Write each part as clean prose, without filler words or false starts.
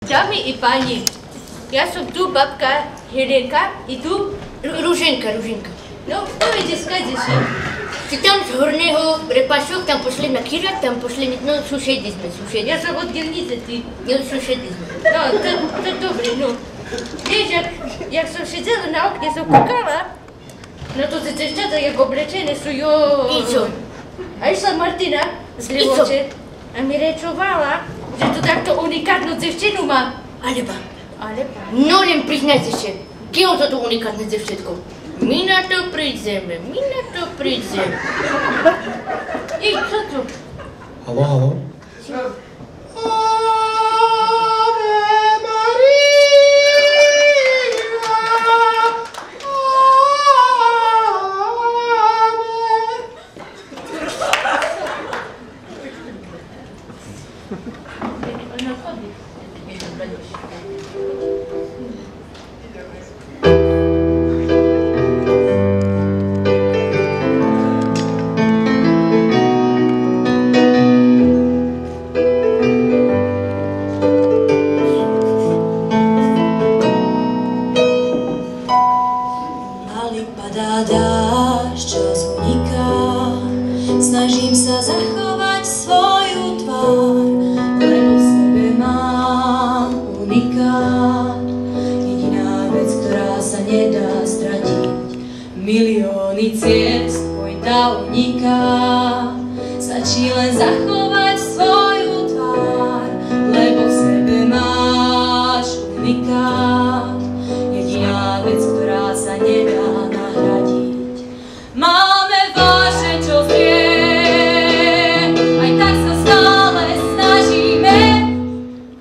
Dámy i páni, ja som tu babka Helenka i tu Ruženka. No, давайте скажите. Ты там с горného припасок, там пошли на Кирак, там пошли, ну, сусіди sme. Я som od Gernice, ty. No, сусіди sme. No, to dobre, no. Vieš, jak som siedziała na oknie, som kukala, no to te dziewczęta jak oblečené sú, jo. I co? A išla Martina z Livoče a mi rečovala, že tu takto unikátnu dziewčinu má. Aleba. Aleba. No len priznajte się, gdzie on to unikatne dziewczynko? My na to prídzeme. Ej, co tu? Halo? Ona chodzi. Padá dážď, čas uniká, snažím sa zachovať svoju tvár, lebo v sebe mám unikát. Jediná vec, ktorá sa nedá stratiť, milióny ciest, pointa uniká. Stačí len zachovať svoju tvár, lebo v sebe máš unikát. Jediná vec, ktorá sa nedá nahradiť. Máme váše, čo zrie, aj tak sa stále snažíme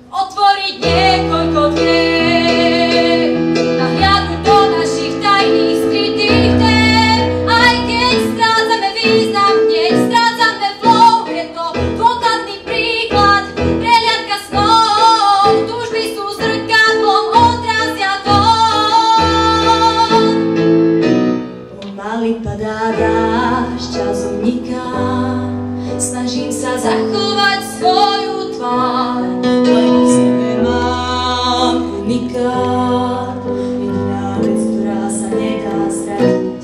otvoriť niekoľko dvier, nahliadnuť do našich tajných skrytých tém. Aj keď strácame význam, hneď strácame flow, je to dôkladný príklad, prehliadka snov, túžby sú zrkadlom, odrazia to. Pomaly padá dážď, čas uniká, snažím sa zachovať svoju tvár, lebo v sebe mám unikát. Jediná vec, ktorá sa nedá stratiť,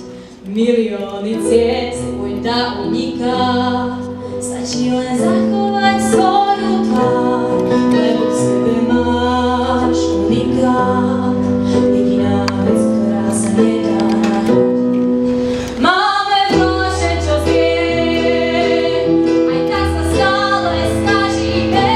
milióny ciest, pointa uniká. Stačí len zachovať svoju tvár, lebo v sebe máš unikát. Jediná vec, ktorá sa nedá nahradiť. Máme váše, čo zrie, aj tak sa stále snažíme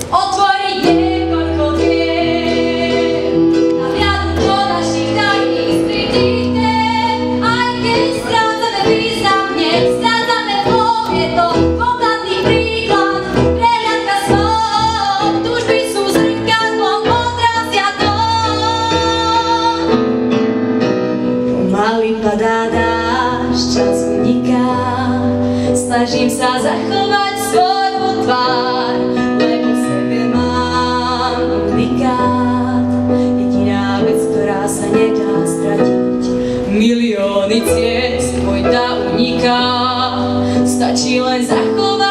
otvoriť niekoľko dvier, nahliadnuť do našich tajných skrytých tém. Aj keď strácame význam, hneď strácame flow, je to dôkladný príklad, prehliadka snov, túžby sú zrkadlom, odrazia to. Pomaly padá dážď, čas uniká, snažím sa zachovať svoju tvár, lebo v sebe mám unikát. Jediná vec, ktorá sa nedá stratiť, milióny ciest, pointa uniká. Stačí len zachovať